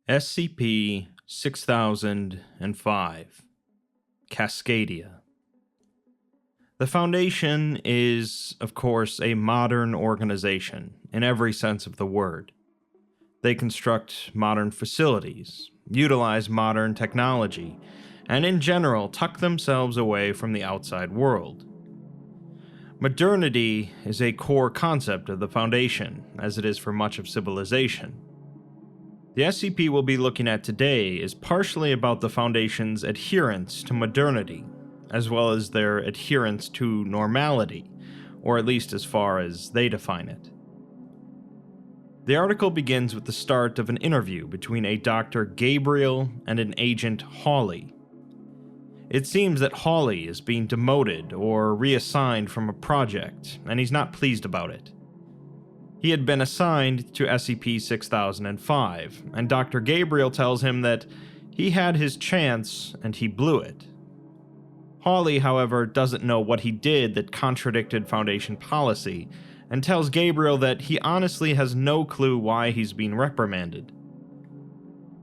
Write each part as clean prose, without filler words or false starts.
SCP-6005 Cascadia. The Foundation is, of course, a modern organization in every sense of the word. They construct modern facilities, utilize modern technology, and in general tuck themselves away from the outside world. Modernity is a core concept of the Foundation, as it is for much of civilization. The SCP we'll be looking at today is partially about the Foundation's adherence to modernity, as well as their adherence to normality, or at least as far as they define it. The article begins with the start of an interview between a Dr. Gabriel and an Agent Hawley. It seems that Hawley is being demoted or reassigned from a project, and he's not pleased about it. He had been assigned to SCP-6005, and Dr. Gabriel tells him that he had his chance and he blew it. Hawley, however, doesn't know what he did that contradicted Foundation policy, and tells Gabriel that he honestly has no clue why he's being reprimanded.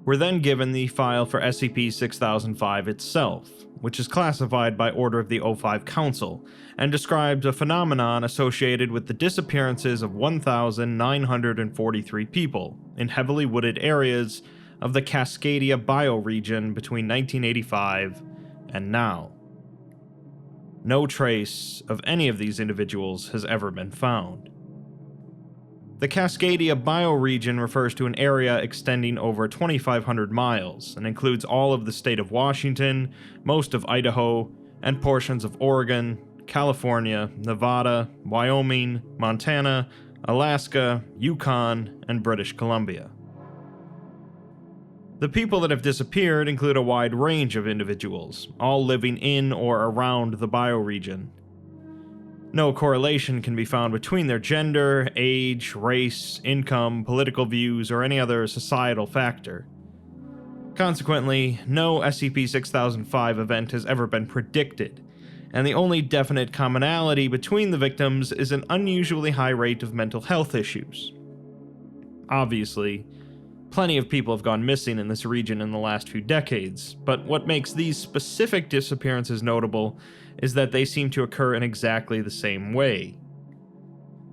We're then given the file for SCP-6005 itself, which is classified by order of the O5 Council, and describes a phenomenon associated with the disappearances of 1,943 people in heavily wooded areas of the Cascadia Bio Region between 1985 and now. No trace of any of these individuals has ever been found. The Cascadia Bio Region refers to an area extending over 2,500 miles and includes all of the state of Washington, most of Idaho, and portions of Oregon, California, Nevada, Wyoming, Montana, Alaska, Yukon, and British Columbia. The people that have disappeared include a wide range of individuals, all living in or around the bioregion. No correlation can be found between their gender, age, race, income, political views, or any other societal factor. Consequently, no SCP-6005 event has ever been predicted, and the only definite commonality between the victims is an unusually high rate of mental health issues. Obviously, plenty of people have gone missing in this region in the last few decades, but what makes these specific disappearances notable is that they seem to occur in exactly the same way.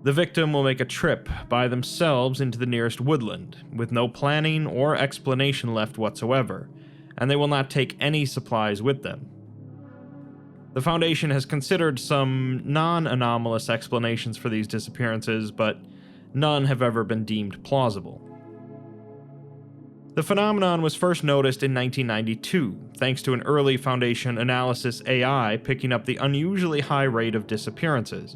The victim will make a trip by themselves into the nearest woodland, with no planning or explanation left whatsoever, and they will not take any supplies with them. The Foundation has considered some non-anomalous explanations for these disappearances, but none have ever been deemed plausible. The phenomenon was first noticed in 1992, thanks to an early Foundation analysis AI picking up the unusually high rate of disappearances.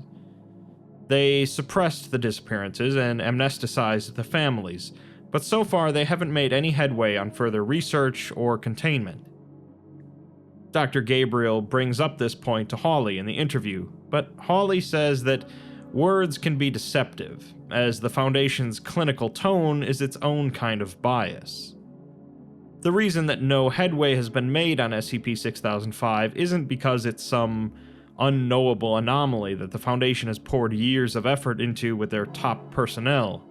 They suppressed the disappearances and amnesticized the families, but so far they haven't made any headway on further research or containment. Dr. Gabriel brings up this point to Hawley in the interview, but Hawley says that words can be deceptive, as the Foundation's clinical tone is its own kind of bias. The reason that no headway has been made on SCP-6005 isn't because it's some unknowable anomaly that the Foundation has poured years of effort into with their top personnel.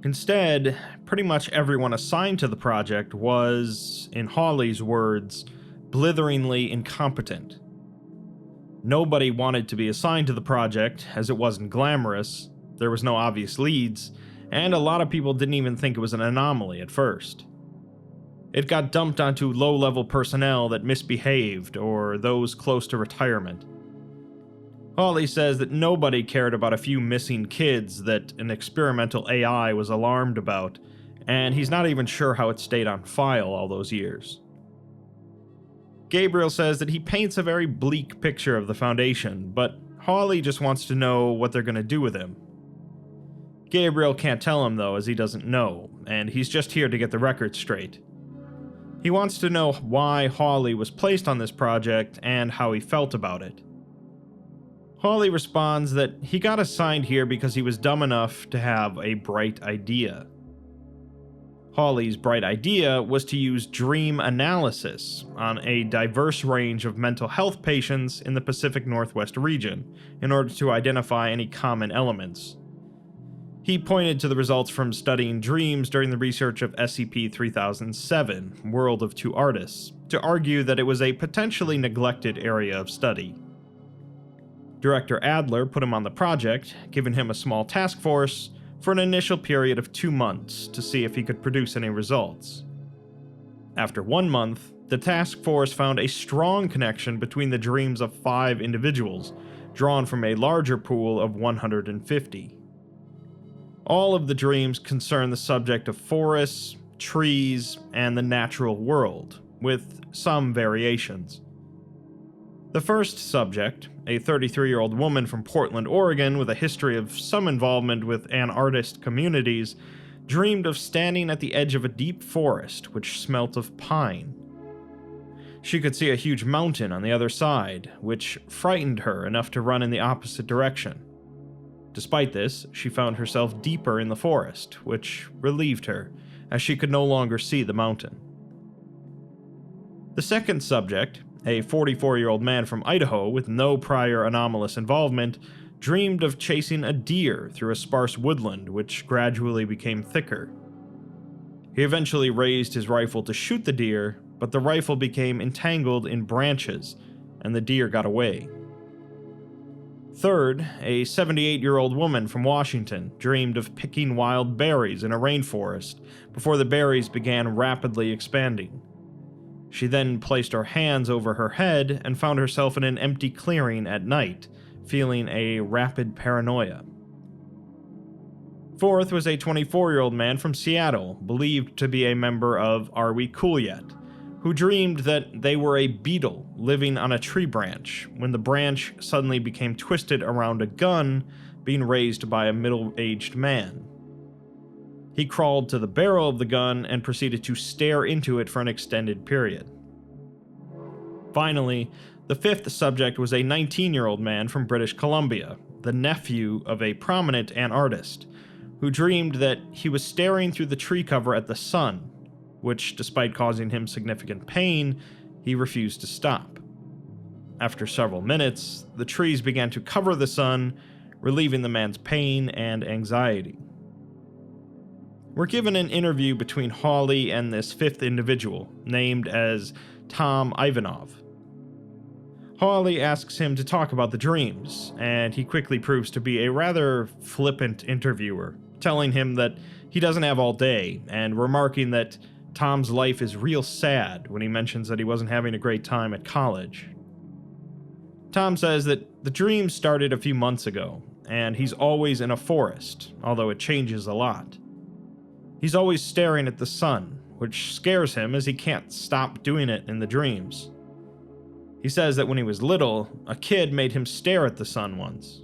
Instead, pretty much everyone assigned to the project was, in Hawley's words, blitheringly incompetent. Nobody wanted to be assigned to the project, as it wasn't glamorous, there was no obvious leads, and a lot of people didn't even think it was an anomaly at first. It got dumped onto low-level personnel that misbehaved, or those close to retirement. Hawley says that nobody cared about a few missing kids that an experimental AI was alarmed about, and he's not even sure how it stayed on file all those years. Gabriel says that he paints a very bleak picture of the Foundation, but Hawley just wants to know what they're going to do with him. Gabriel can't tell him though, as he doesn't know, and he's just here to get the record straight. He wants to know why Hawley was placed on this project and how he felt about it. Hawley responds that he got assigned here because he was dumb enough to have a bright idea. Hawley's bright idea was to use dream analysis on a diverse range of mental health patients in the Pacific Northwest region in order to identify any common elements. He pointed to the results from studying dreams during the research of SCP-3007, World of Two Artists, to argue that it was a potentially neglected area of study. Director Adler put him on the project, giving him a small task force for an initial period of 2 months to see if he could produce any results. After 1 month, the task force found a strong connection between the dreams of 5 individuals, drawn from a larger pool of 150. All of the dreams concern the subject of forests, trees, and the natural world, with some variations. The first subject, a 33-year-old woman from Portland, Oregon with a history of some involvement with anartist communities, dreamed of standing at the edge of a deep forest which smelt of pine. She could see a huge mountain on the other side, which frightened her enough to run in the opposite direction. Despite this, she found herself deeper in the forest, which relieved her, as she could no longer see the mountain. The second subject, a 44-year-old man from Idaho with no prior anomalous involvement, dreamed of chasing a deer through a sparse woodland which gradually became thicker. He eventually raised his rifle to shoot the deer, but the rifle became entangled in branches, and the deer got away. Third, a 78-year-old woman from Washington dreamed of picking wild berries in a rainforest before the berries began rapidly expanding. She then placed her hands over her head and found herself in an empty clearing at night, feeling a rapid paranoia. Fourth was a 24-year-old man from Seattle, believed to be a member of Are We Cool Yet?, who dreamed that they were a beetle living on a tree branch, when the branch suddenly became twisted around a gun being raised by a middle-aged man. He crawled to the barrel of the gun and proceeded to stare into it for an extended period. Finally, the fifth subject was a 19-year-old man from British Columbia, the nephew of a prominent anartist, who dreamed that he was staring through the tree cover at the sun, which, despite causing him significant pain, he refused to stop. After several minutes, the trees began to cover the sun, relieving the man's pain and anxiety. We're given an interview between Hawley and this fifth individual, named as Tom Ivanov. Hawley asks him to talk about the dreams, and he quickly proves to be a rather flippant interviewer, telling him that he doesn't have all day, and remarking that Tom's life is real sad when he mentions that he wasn't having a great time at college. Tom says that the dreams started a few months ago, and he's always in a forest, although it changes a lot. He's always staring at the sun, which scares him as he can't stop doing it in the dreams. He says that when he was little, a kid made him stare at the sun once.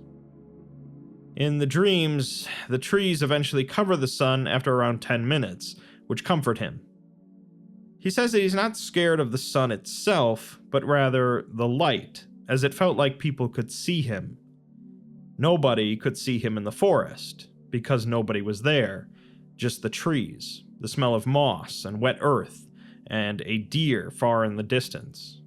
In the dreams, the trees eventually cover the sun after around 10 minutes, which comfort him. He says that he's not scared of the sun itself, but rather the light, as it felt like people could see him. Nobody could see him in the forest, because nobody was there, just the trees, the smell of moss and wet earth, and a deer far in the distance.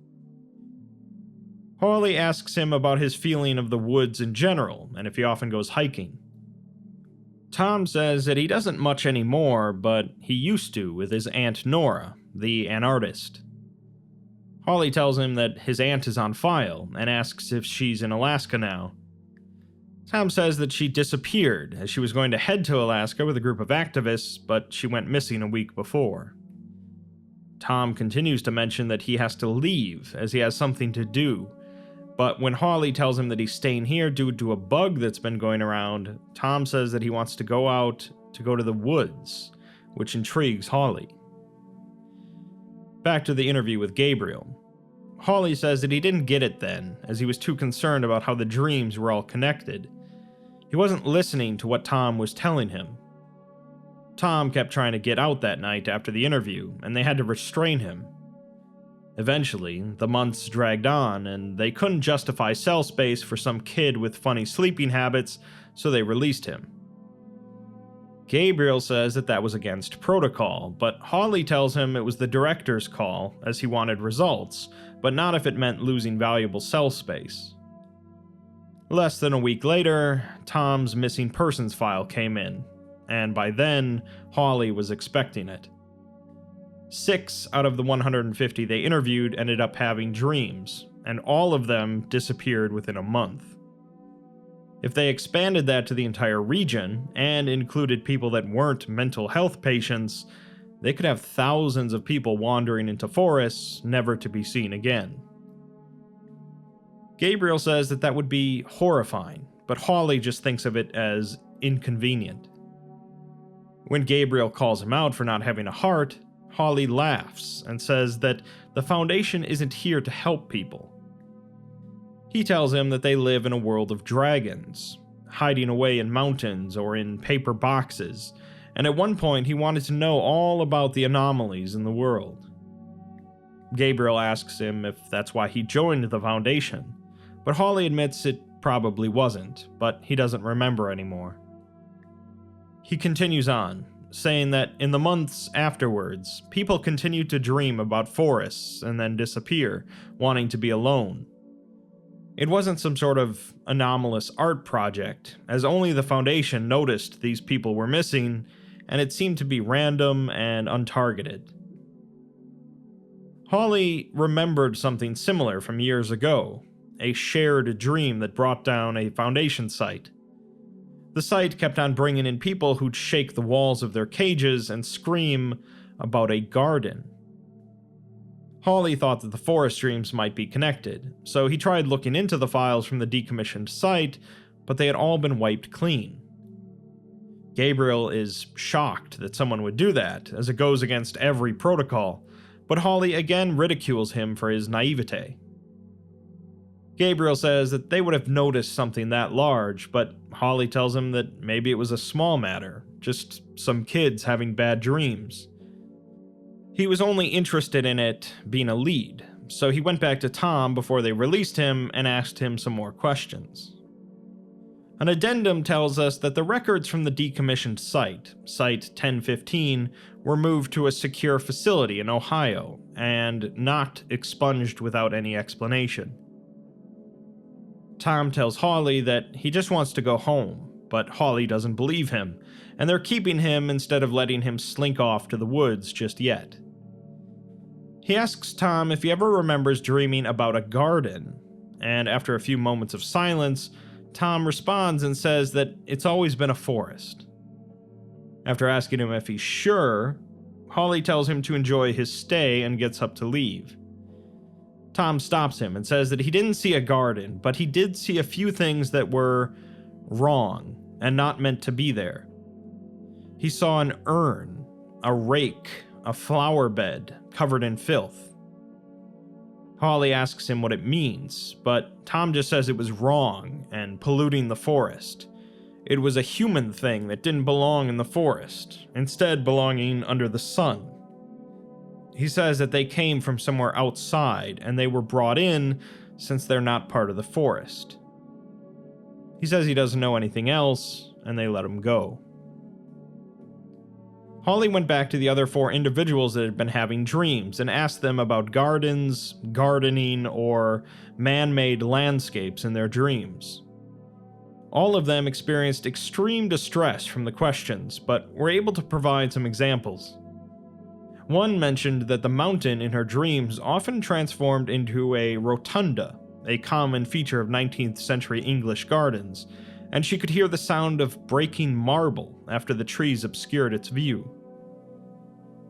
Hawley asks him about his feeling of the woods in general, and if he often goes hiking. Tom says that he doesn't much anymore, but he used to with his Aunt Nora, the anartist. Hawley tells him that his aunt is on file, and asks if she's in Alaska now. Tom says that she disappeared, as she was going to head to Alaska with a group of activists, but she went missing a week before. Tom continues to mention that he has to leave, as he has something to do, but when Hawley tells him that he's staying here due to a bug that's been going around, Tom says that he wants to go to the woods, which intrigues Hawley. Back to the interview with Gabriel. Hawley says that he didn't get it then, as he was too concerned about how the dreams were all connected. He wasn't listening to what Tom was telling him. Tom kept trying to get out that night after the interview, and they had to restrain him. Eventually, the months dragged on, and they couldn't justify cell space for some kid with funny sleeping habits, so they released him. Gabriel says that was against protocol, but Hawley tells him it was the director's call, as he wanted results, but not if it meant losing valuable cell space. Less than a week later, Tom's missing persons file came in, and by then, Hawley was expecting it. 6 out of the 150 they interviewed ended up having dreams, and all of them disappeared within a month. If they expanded that to the entire region, and included people that weren't mental health patients, they could have thousands of people wandering into forests, never to be seen again. Gabriel says that would be horrifying, but Hawley just thinks of it as inconvenient. When Gabriel calls him out for not having a heart, Hawley laughs and says that the Foundation isn't here to help people. He tells him that they live in a world of dragons, hiding away in mountains or in paper boxes, and at one point he wanted to know all about the anomalies in the world. Gabriel asks him if that's why he joined the Foundation, but Hawley admits it probably wasn't, but he doesn't remember anymore. He continues on, saying that in the months afterwards, people continued to dream about forests and then disappear, wanting to be alone. It wasn't some sort of anomalous art project, as only the Foundation noticed these people were missing, and it seemed to be random and untargeted. Hawley remembered something similar from years ago, a shared dream that brought down a Foundation site. The site kept on bringing in people who'd shake the walls of their cages and scream about a garden. Hawley thought that the forest dreams might be connected, so he tried looking into the files from the decommissioned site, but they had all been wiped clean. Gabriel is shocked that someone would do that, as it goes against every protocol, but Hawley again ridicules him for his naivete. Gabriel says that they would have noticed something that large, but Hawley tells him that maybe it was a small matter, just some kids having bad dreams. He was only interested in it being a lead, so he went back to Tom before they released him and asked him some more questions. An addendum tells us that the records from the decommissioned site, Site 1015, were moved to a secure facility in Ohio, and not expunged without any explanation. Tom tells Hawley that he just wants to go home, but Hawley doesn't believe him, and they're keeping him instead of letting him slink off to the woods just yet. He asks Tom if he ever remembers dreaming about a garden, and after a few moments of silence, Tom responds and says that it's always been a forest. After asking him if he's sure, Hawley tells him to enjoy his stay and gets up to leave. Tom stops him and says that he didn't see a garden, but he did see a few things that were wrong and not meant to be there. He saw an urn, a rake, a flower bed covered in filth. Hawley asks him what it means, but Tom just says it was wrong and polluting the forest. It was a human thing that didn't belong in the forest, instead belonging under the sun. He says that they came from somewhere outside and they were brought in since they're not part of the forest. He says he doesn't know anything else, and they let him go. Hawley went back to the other 4 individuals that had been having dreams and asked them about gardens, gardening, or man-made landscapes in their dreams. All of them experienced extreme distress from the questions, but were able to provide some examples. One mentioned that the mountain in her dreams often transformed into a rotunda, a common feature of 19th century English gardens, and she could hear the sound of breaking marble after the trees obscured its view.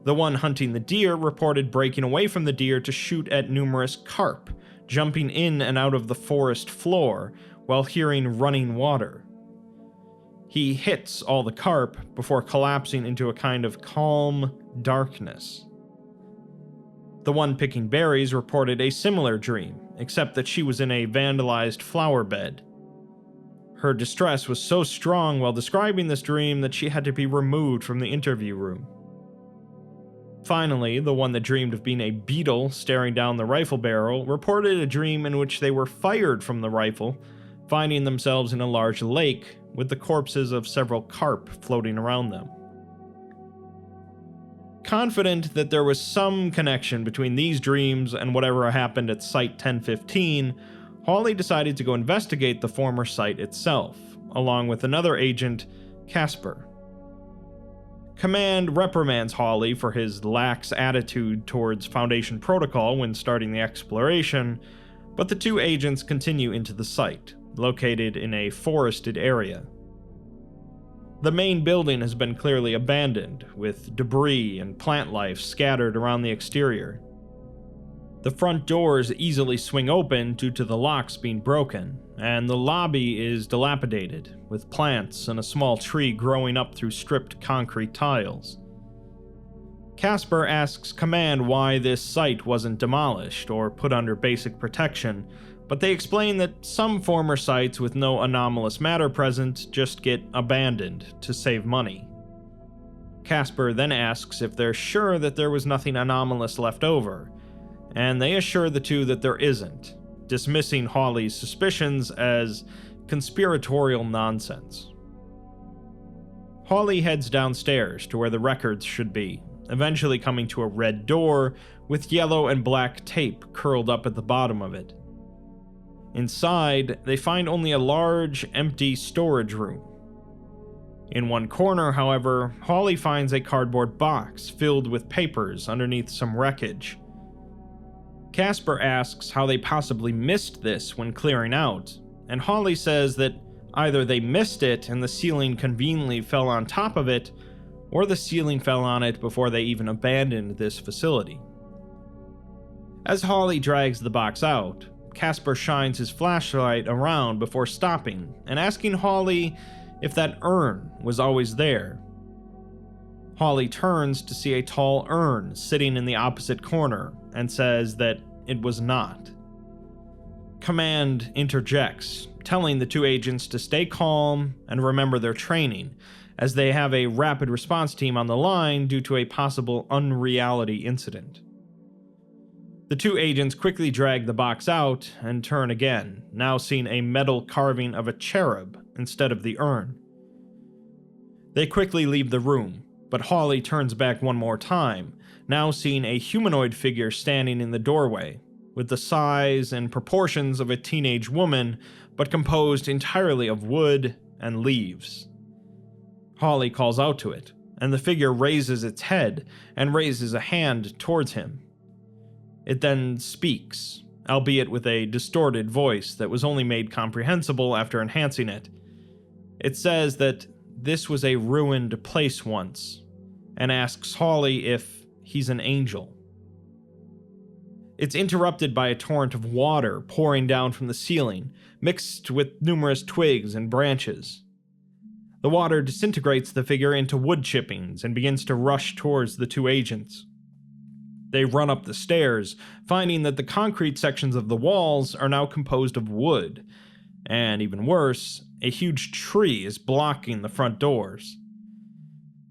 The one hunting the deer reported breaking away from the deer to shoot at numerous carp, jumping in and out of the forest floor while hearing running water. He hits all the carp before collapsing into a kind of calm darkness. The one picking berries reported a similar dream, except that she was in a vandalized flower bed. Her distress was so strong while describing this dream that she had to be removed from the interview room. Finally, the one that dreamed of being a beetle staring down the rifle barrel reported a dream in which they were fired from the rifle, finding themselves in a large lake with the corpses of several carp floating around them. Confident that there was some connection between these dreams and whatever happened at Site 1015, Hawley decided to go investigate the former site itself, along with another agent, Casper. Command reprimands Hawley for his lax attitude towards Foundation protocol when starting the exploration, but the two agents continue into the site, located in a forested area. The main building has been clearly abandoned, with debris and plant life scattered around the exterior. The front doors easily swing open due to the locks being broken, and the lobby is dilapidated, with plants and a small tree growing up through stripped concrete tiles. Casper asks Command why this site wasn't demolished or put under basic protection, but they explain that some former sites with no anomalous matter present just get abandoned to save money. Casper then asks if they're sure that there was nothing anomalous left over, and they assure the two that there isn't, dismissing Hawley's suspicions as conspiratorial nonsense. Hawley heads downstairs to where the records should be, eventually coming to a red door with yellow and black tape curled up at the bottom of it. Inside, they find only a large, empty storage room. In one corner, however, Hawley finds a cardboard box filled with papers underneath some wreckage. Casper asks how they possibly missed this when clearing out, and Hawley says that either they missed it and the ceiling conveniently fell on top of it, or the ceiling fell on it before they even abandoned this facility. As Hawley drags the box out, Casper shines his flashlight around before stopping and asking Hawley if that urn was always there. Hawley turns to see a tall urn sitting in the opposite corner and says that it was not. Command interjects, telling the two agents to stay calm and remember their training, as they have a rapid response team on the line due to a possible unreality incident. The two agents quickly drag the box out and turn again, now seeing a metal carving of a cherub instead of the urn. They quickly leave the room, but Hawley turns back one more time, now seeing a humanoid figure standing in the doorway, with the size and proportions of a teenage woman, but composed entirely of wood and leaves. Hawley calls out to it, and the figure raises its head and raises a hand towards him. It then speaks, albeit with a distorted voice that was only made comprehensible after enhancing it. It says that this was a ruined place once, and asks Hawley if he's an angel. It's interrupted by a torrent of water pouring down from the ceiling, mixed with numerous twigs and branches. The water disintegrates the figure into wood chippings and begins to rush towards the two agents. They run up the stairs, finding that the concrete sections of the walls are now composed of wood, and even worse, a huge tree is blocking the front doors.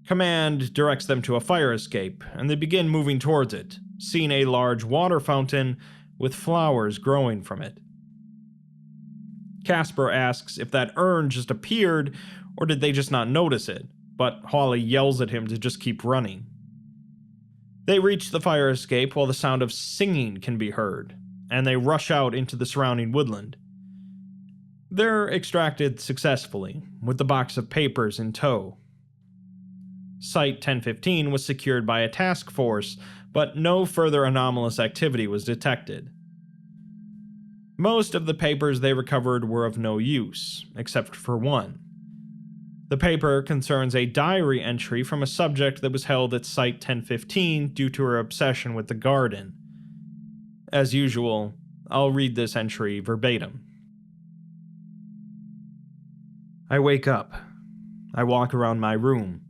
Command directs them to a fire escape, and they begin moving towards it, seeing a large water fountain with flowers growing from it. Casper asks if that urn just appeared, or did they just not notice it, but Hawley yells at him to just keep running. They reach the fire escape while the sound of singing can be heard, and they rush out into the surrounding woodland. They're extracted successfully, with the box of papers in tow. Site-1015 was secured by a task force, but no further anomalous activity was detected. Most of the papers they recovered were of no use, except for one. The paper concerns a diary entry from a subject that was held at Site-1015 due to her obsession with the garden. As usual, I'll read this entry verbatim. I wake up. I walk around my room.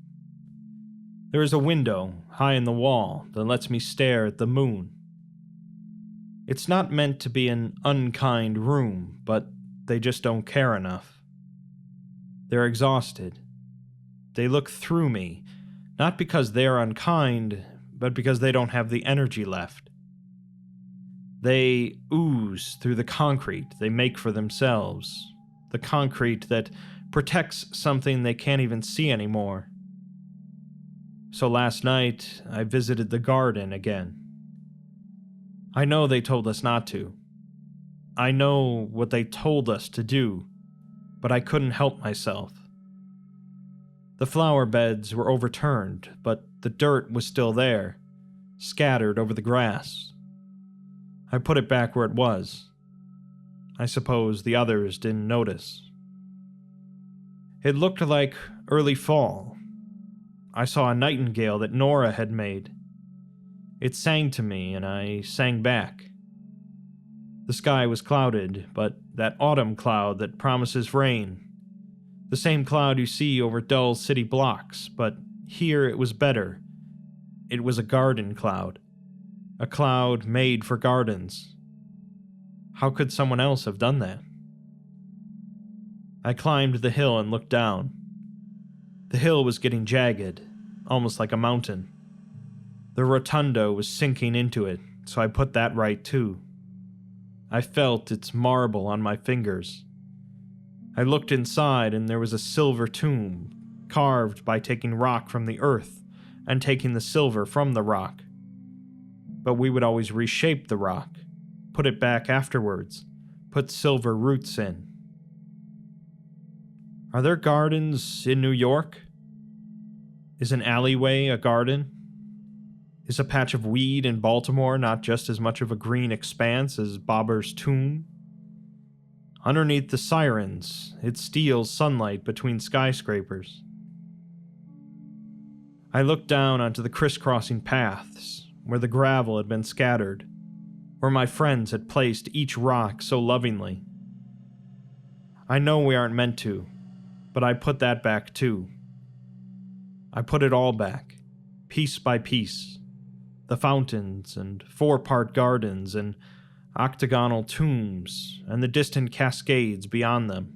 There is a window high in the wall that lets me stare at the moon. It's not meant to be an unkind room, but they just don't care enough. They're exhausted. They look through me, not because they're unkind, but because they don't have the energy left. They ooze through the concrete they make for themselves, the concrete that protects something they can't even see anymore. So last night, I visited the garden again. I know they told us not to. I know what they told us to do, but I couldn't help myself. The flower beds were overturned, but the dirt was still there, scattered over the grass. I put it back where it was. I suppose the others didn't notice. It looked like early fall. I saw a nightingale that Nora had made. It sang to me, and I sang back. The sky was clouded, but that autumn cloud that promises rain. The same cloud you see over dull city blocks, but here it was better. It was a garden cloud. A cloud made for gardens. How could someone else have done that? I climbed the hill and looked down. The hill was getting jagged, almost like a mountain. The rotunda was sinking into it, so I put that right too. I felt its marble on my fingers. I looked inside and there was a silver tomb, carved by taking rock from the earth and taking the silver from the rock. But we would always reshape the rock, put it back afterwards, put silver roots in. Are there gardens in New York? Is an alleyway a garden? Is a patch of weed in Baltimore not just as much of a green expanse as Bobber's tomb? Underneath the sirens, it steals sunlight between skyscrapers. I looked down onto the crisscrossing paths, where the gravel had been scattered, where my friends had placed each rock so lovingly. I know we aren't meant to, but I put that back too. I put it all back, piece by piece. The fountains and four-part gardens and octagonal tombs and the distant cascades beyond them.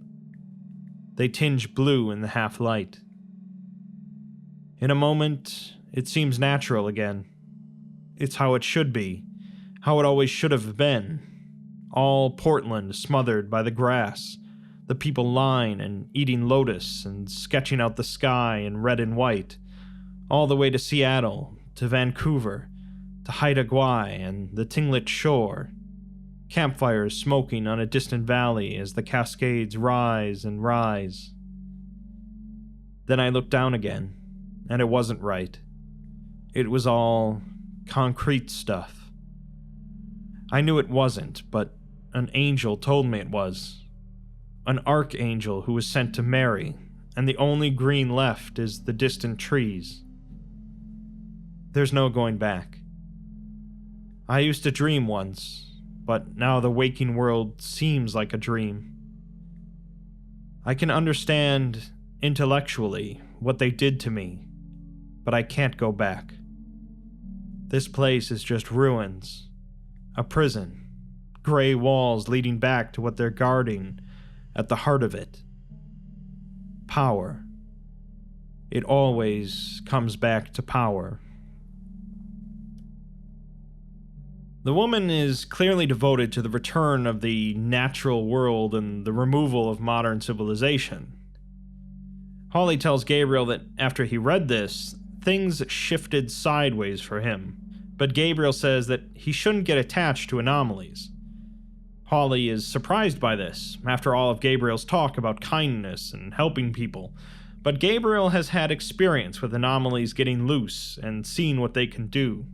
They tinge blue in the half-light. In a moment, it seems natural again. It's how it should be, how it always should have been. All Portland smothered by the grass, the people lying and eating lotus and sketching out the sky in red and white, all the way to Seattle, to Vancouver, to Haida Gwaii and the Tinglet shore, campfires smoking on a distant valley as the cascades rise and rise. Then I looked down again, and it wasn't right. It was all concrete stuff. I knew it wasn't, but an angel told me it was. An archangel who was sent to Mary, and the only green left is the distant trees. There's no going back. I used to dream once, but now the waking world seems like a dream. I can understand intellectually what they did to me, but I can't go back. This place is just ruins, a prison, gray walls leading back to what they're guarding at the heart of it. Power. It always comes back to power. The woman is clearly devoted to the return of the natural world and the removal of modern civilization. Holly tells Gabriel that after he read this, things shifted sideways for him, but Gabriel says that he shouldn't get attached to anomalies. Holly is surprised by this, after all of Gabriel's talk about kindness and helping people, but Gabriel has had experience with anomalies getting loose and seen what they can do.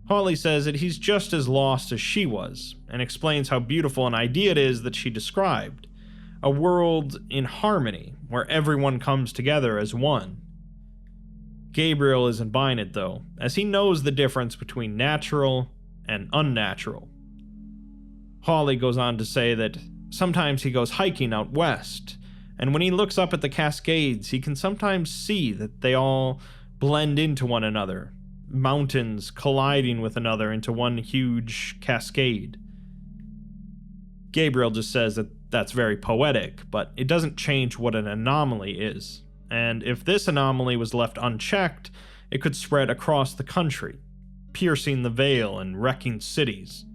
Holly says that he's just as lost as she was, and explains how beautiful an idea it is that she described. A world in harmony, where everyone comes together as one. Gabriel isn't buying it though, as he knows the difference between natural and unnatural. Holly goes on to say that sometimes he goes hiking out west, and when he looks up at the Cascades, he can sometimes see that they all blend into one another. Mountains colliding with another into one huge cascade. Gabriel just says that that's very poetic, but it doesn't change what an anomaly is. And if this anomaly was left unchecked, it could spread across the country, piercing the veil and wrecking cities.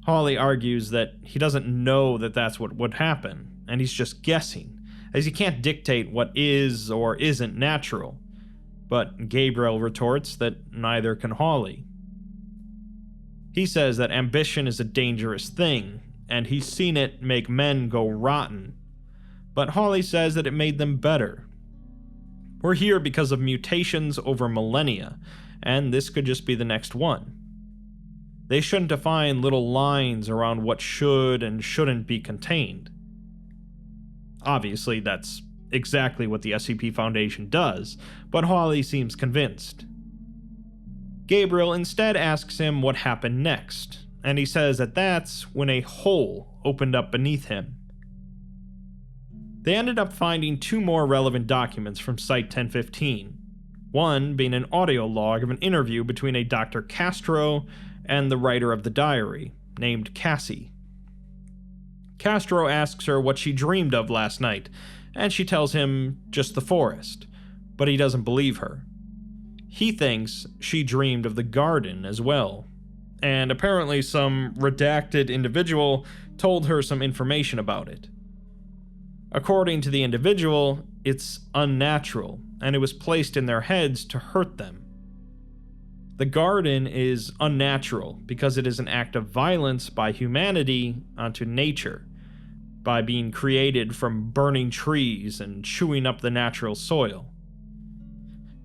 Holly argues that he doesn't know that that's what would happen, and he's just guessing, as he can't dictate what is or isn't natural. But Gabriel retorts that neither can Holly. He says that ambition is a dangerous thing, and he's seen it make men go rotten. But Hawley says that it made them better. We're here because of mutations over millennia, and this could just be the next one. They shouldn't define little lines around what should and shouldn't be contained. Obviously, that's exactly what the SCP Foundation does, but Hawley seems convinced. Gabriel instead asks him what happened next, and he says that that's when a hole opened up beneath him. They ended up finding 2 more relevant documents from Site-1015, one being an audio log of an interview between a Dr. Castro and the writer of the diary, named Cassie. Castro asks her what she dreamed of last night, and she tells him just the forest, but he doesn't believe her. He thinks she dreamed of the garden as well, and apparently some redacted individual told her some information about it. According to the individual, it's unnatural, and it was placed in their heads to hurt them. The garden is unnatural because it is an act of violence by humanity onto nature, by being created from burning trees and chewing up the natural soil.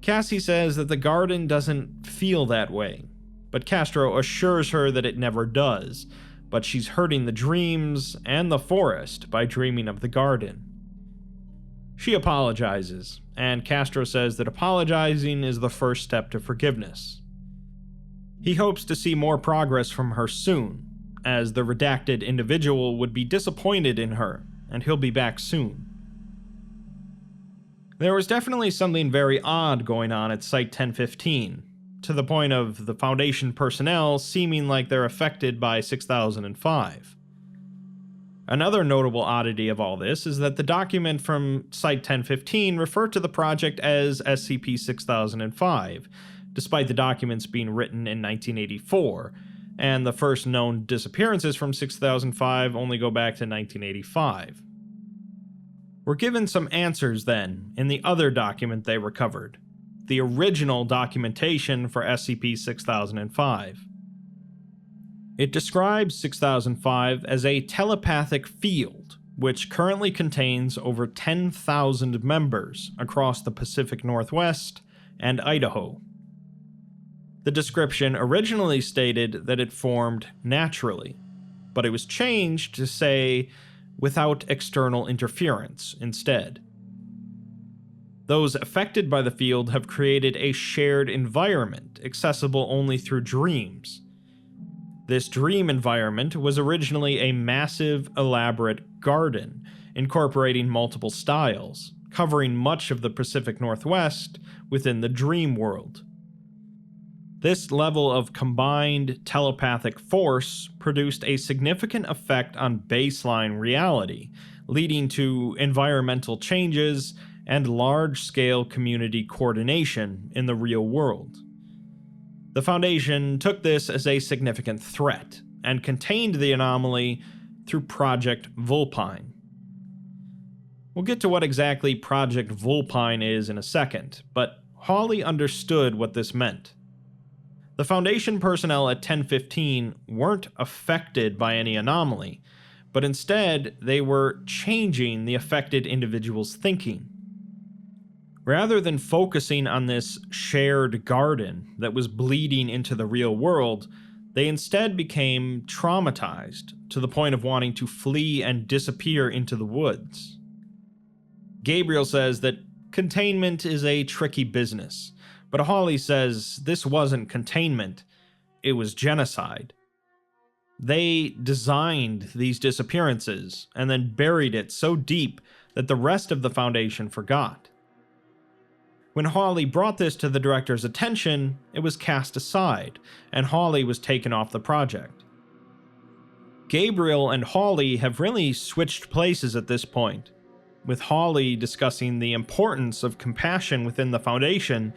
Cassie says that the garden doesn't feel that way, but Castro assures her that it never does, but she's hurting the dreams and the forest by dreaming of the garden. She apologizes, and Castro says that apologizing is the first step to forgiveness. He hopes to see more progress from her soon, as the redacted individual would be disappointed in her, and he'll be back soon. There was definitely something very odd going on at Site-1015, to the point of the Foundation personnel seeming like they're affected by 6005. Another notable oddity of all this is that the document from Site-1015 referred to the project as SCP-6005, despite the documents being written in 1984, and the first known disappearances from 6005 only go back to 1985. We're given some answers then in the other document they recovered, the original documentation for SCP-6005. It describes 6005 as a telepathic field, which currently contains over 10,000 members across the Pacific Northwest and Idaho. The description originally stated that it formed naturally, but it was changed to say without external interference instead. Those affected by the field have created a shared environment accessible only through dreams. This dream environment was originally a massive, elaborate garden, incorporating multiple styles, covering much of the Pacific Northwest within the dream world. This level of combined telepathic force produced a significant effect on baseline reality, leading to environmental changes and large-scale community coordination in the real world. The Foundation took this as a significant threat, and contained the anomaly through Project Vulpine. We'll get to what exactly Project Vulpine is in a second, but Hawley understood what this meant. The Foundation personnel at 1015 weren't affected by any anomaly, but instead they were changing the affected individual's thinking. Rather than focusing on this shared garden that was bleeding into the real world, they instead became traumatized to the point of wanting to flee and disappear into the woods. Gabriel says that containment is a tricky business, but Hawley says this wasn't containment, it was genocide. They designed these disappearances and then buried it so deep that the rest of the Foundation forgot. When Hawley brought this to the director's attention, it was cast aside, and Hawley was taken off the project. Gabriel and Hawley have really switched places at this point, with Hawley discussing the importance of compassion within the Foundation,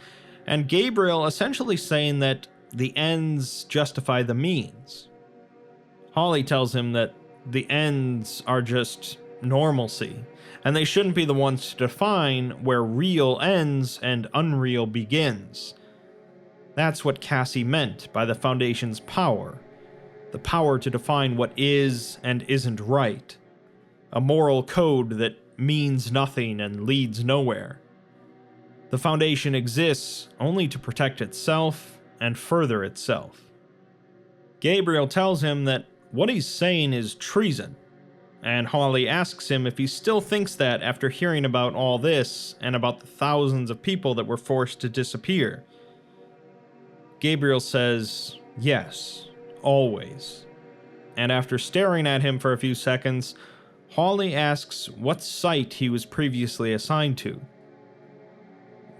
and Gabriel essentially saying that the ends justify the means. Hawley tells him that the ends are just normalcy, and they shouldn't be the ones to define where real ends and unreal begins. That's what Cassie meant by the Foundation's power, the power to define what is and isn't right, a moral code that means nothing and leads nowhere. The Foundation exists only to protect itself and further itself. Gabriel tells him that what he's saying is treason, and Hawley asks him if he still thinks that after hearing about all this and about the thousands of people that were forced to disappear. Gabriel says, yes, always. And after staring at him for a few seconds, Hawley asks what site he was previously assigned to.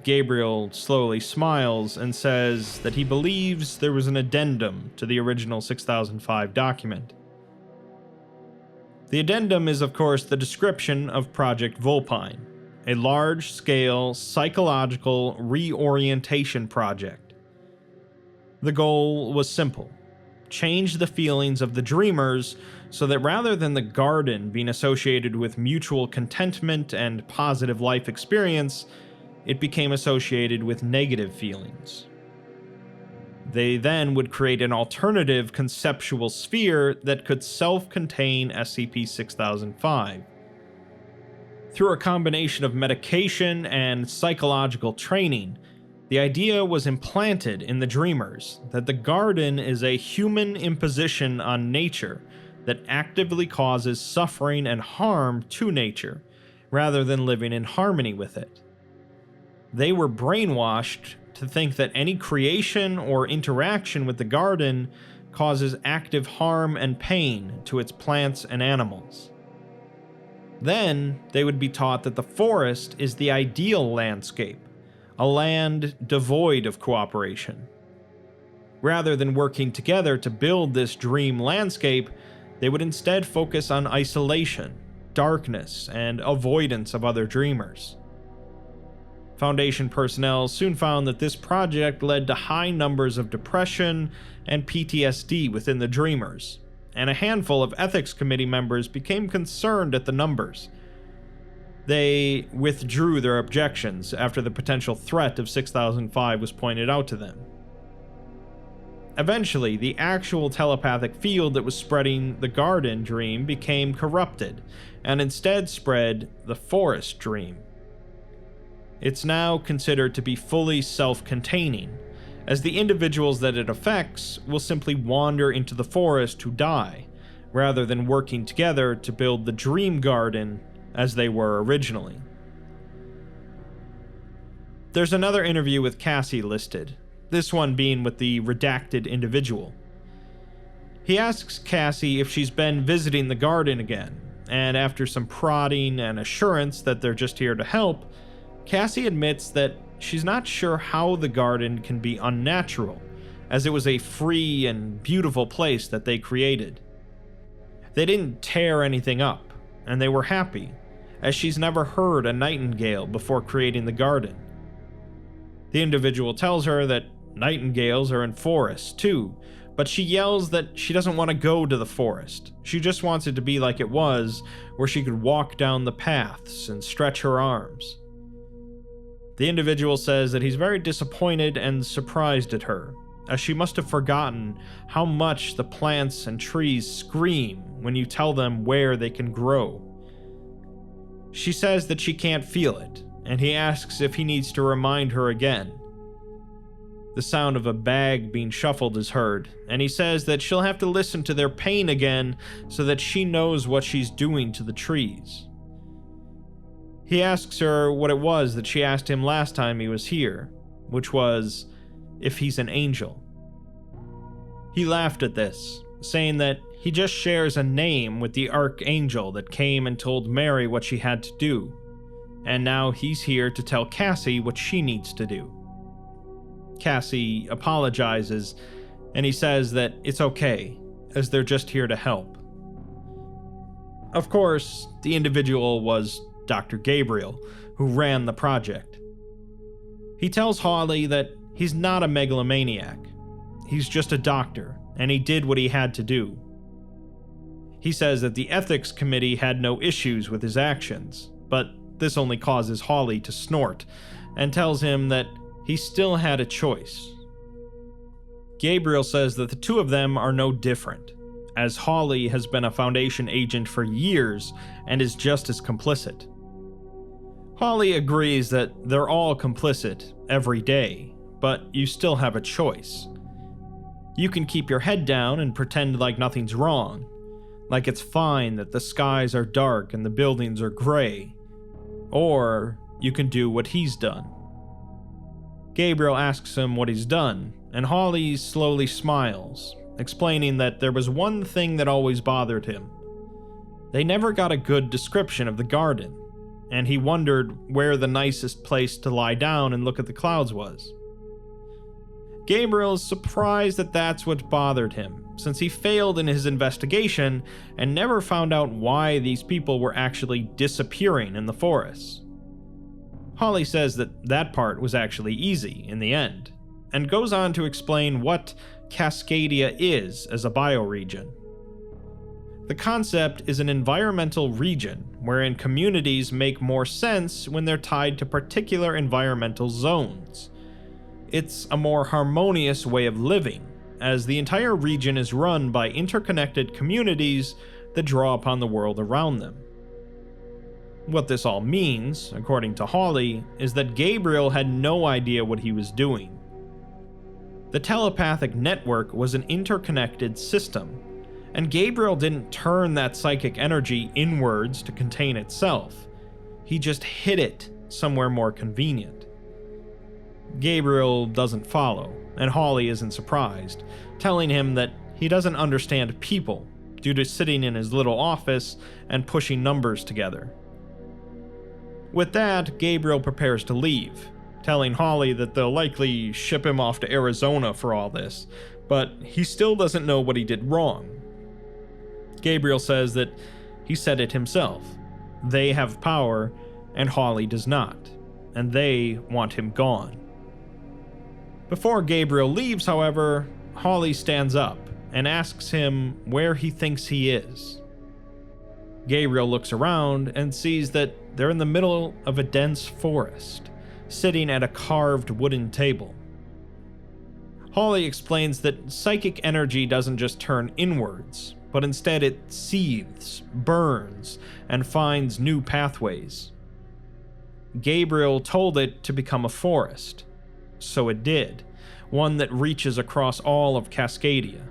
Gabriel slowly smiles and says that he believes there was an addendum to the original 6005 document. The addendum is, of course, the description of Project Vulpine, a large-scale psychological reorientation project. The goal was simple: change the feelings of the dreamers so that rather than the garden being associated with mutual contentment and positive life experience, it became associated with negative feelings. They then would create an alternative conceptual sphere that could self-contain SCP-6005. Through a combination of medication and psychological training, the idea was implanted in the dreamers that the garden is a human imposition on nature that actively causes suffering and harm to nature, rather than living in harmony with it. They were brainwashed to think that any creation or interaction with the garden causes active harm and pain to its plants and animals. Then, they would be taught that the forest is the ideal landscape, a land devoid of cooperation. Rather than working together to build this dream landscape, they would instead focus on isolation, darkness, and avoidance of other dreamers. Foundation personnel soon found that this project led to high numbers of depression and PTSD within the dreamers, and a handful of ethics committee members became concerned at the numbers. They withdrew their objections after the potential threat of 6005 was pointed out to them. Eventually, the actual telepathic field that was spreading the garden dream became corrupted, and instead spread the forest dream. It's now considered to be fully self-containing, as the individuals that it affects will simply wander into the forest to die, rather than working together to build the dream garden as they were originally. There's another interview with Cassie listed, this one being with the redacted individual. He asks Cassie if she's been visiting the garden again, and after some prodding and assurance that they're just here to help, Cassie admits that she's not sure how the garden can be unnatural, as it was a free and beautiful place that they created. They didn't tear anything up, and they were happy, as she's never heard a nightingale before creating the garden. The individual tells her that nightingales are in forests too, but she yells that she doesn't want to go to the forest. She just wants it to be like it was, where she could walk down the paths and stretch her arms. The individual says that he's very disappointed and surprised at her, as she must have forgotten how much the plants and trees scream when you tell them where they can grow. She says that she can't feel it, and he asks if he needs to remind her again. The sound of a bag being shuffled is heard, and he says that she'll have to listen to their pain again so that she knows what she's doing to the trees. He asks her what it was that she asked him last time he was here, which was if he's an angel. He laughed at this, saying that he just shares a name with the archangel that came and told Mary what she had to do, and now he's here to tell Cassie what she needs to do. Cassie apologizes, and he says that it's okay, as they're just here to help. Of course, the individual was Dr. Gabriel, who ran the project. He tells Hawley that he's not a megalomaniac. He's just a doctor, and he did what he had to do. He says that the ethics committee had no issues with his actions, but this only causes Hawley to snort, and tells him that he still had a choice. Gabriel says that the two of them are no different, as Hawley has been a Foundation agent for years and is just as complicit. Hawley agrees that they're all complicit every day, but you still have a choice. You can keep your head down and pretend like nothing's wrong, like it's fine that the skies are dark and the buildings are gray, or you can do what he's done. Gabriel asks him what he's done, and Hawley slowly smiles, explaining that there was one thing that always bothered him. They never got a good description of the garden, and he wondered where the nicest place to lie down and look at the clouds was. Gabriel is surprised that that's what bothered him, since he failed in his investigation and never found out why these people were actually disappearing in the forests. Hawley says that that part was actually easy in the end, and goes on to explain what Cascadia is as a bioregion. The concept is an environmental region wherein communities make more sense when they're tied to particular environmental zones. It's a more harmonious way of living, as the entire region is run by interconnected communities that draw upon the world around them. What this all means, according to Hawley, is that Gabriel had no idea what he was doing. The telepathic network was an interconnected system, and Gabriel didn't turn that psychic energy inwards to contain itself. He just hid it somewhere more convenient. Gabriel doesn't follow, and Hawley isn't surprised, telling him that he doesn't understand people due to sitting in his little office and pushing numbers together. With that, Gabriel prepares to leave, telling Hawley that they'll likely ship him off to Arizona for all this, but he still doesn't know what he did wrong. Gabriel says that he said it himself. They have power, and Hawley does not, and they want him gone. Before Gabriel leaves, however, Hawley stands up and asks him where he thinks he is. Gabriel looks around and sees that they're in the middle of a dense forest, sitting at a carved wooden table. Hawley explains that psychic energy doesn't just turn inwards, but instead it seethes, burns, and finds new pathways. Gabriel told it to become a forest, so it did, one that reaches across all of Cascadia.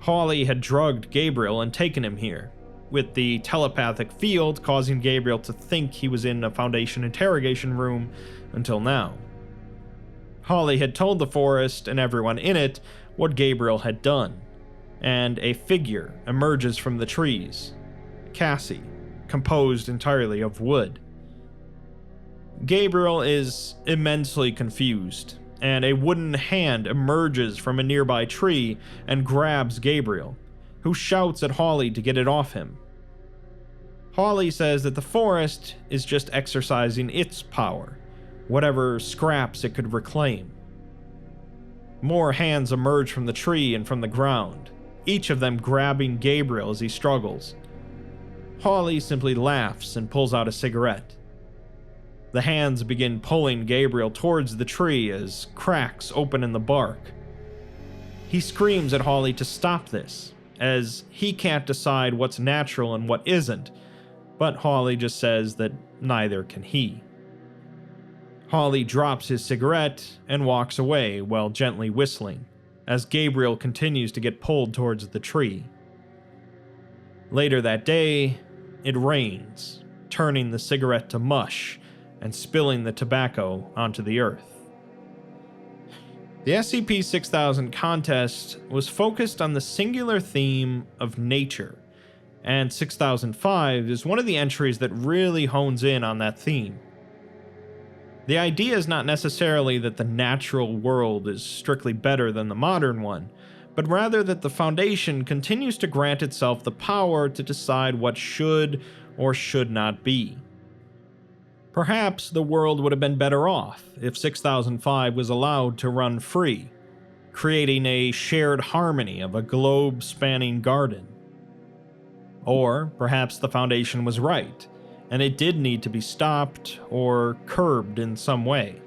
Hawley had drugged Gabriel and taken him here, with the telepathic field causing Gabriel to think he was in a Foundation interrogation room until now. Hawley had told the forest and everyone in it what Gabriel had done, and a figure emerges from the trees, Cassie, composed entirely of wood. Gabriel is immensely confused, and a wooden hand emerges from a nearby tree and grabs Gabriel, who shouts at Hawley to get it off him. Hawley says that the forest is just exercising its power, whatever scraps it could reclaim. More hands emerge from the tree and from the ground, each of them grabbing Gabriel as he struggles. Hawley simply laughs and pulls out a cigarette. The hands begin pulling Gabriel towards the tree as cracks open in the bark. He screams at Hawley to stop this, as he can't decide what's natural and what isn't, but Hawley just says that neither can he. Hawley drops his cigarette and walks away while gently whistling, as Gabriel continues to get pulled towards the tree. Later that day, it rains, turning the cigarette to mush and spilling the tobacco onto the earth. The SCP-6000 contest was focused on the singular theme of nature, and 6005 is one of the entries that really hones in on that theme. The idea is not necessarily that the natural world is strictly better than the modern one, but rather that the Foundation continues to grant itself the power to decide what should or should not be. Perhaps the world would have been better off if 6005 was allowed to run free, creating a shared harmony of a globe-spanning garden. Or perhaps the Foundation was right, and it did need to be stopped or curbed in some way.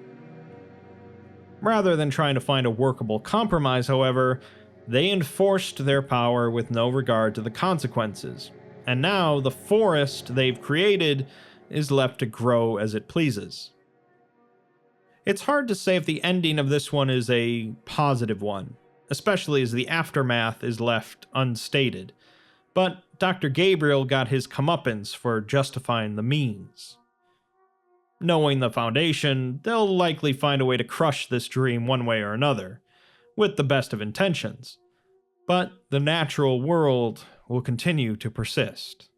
Rather than trying to find a workable compromise, however, They enforced their power with no regard to the consequences, and now the forest they've created is left to grow as it pleases. It's hard to say if the ending of this one is a positive one, especially as the aftermath is left unstated, but Dr. Gabriel got his comeuppance for justifying the means. Knowing the Foundation, they'll likely find a way to crush this dream one way or another, with the best of intentions, but the natural world will continue to persist.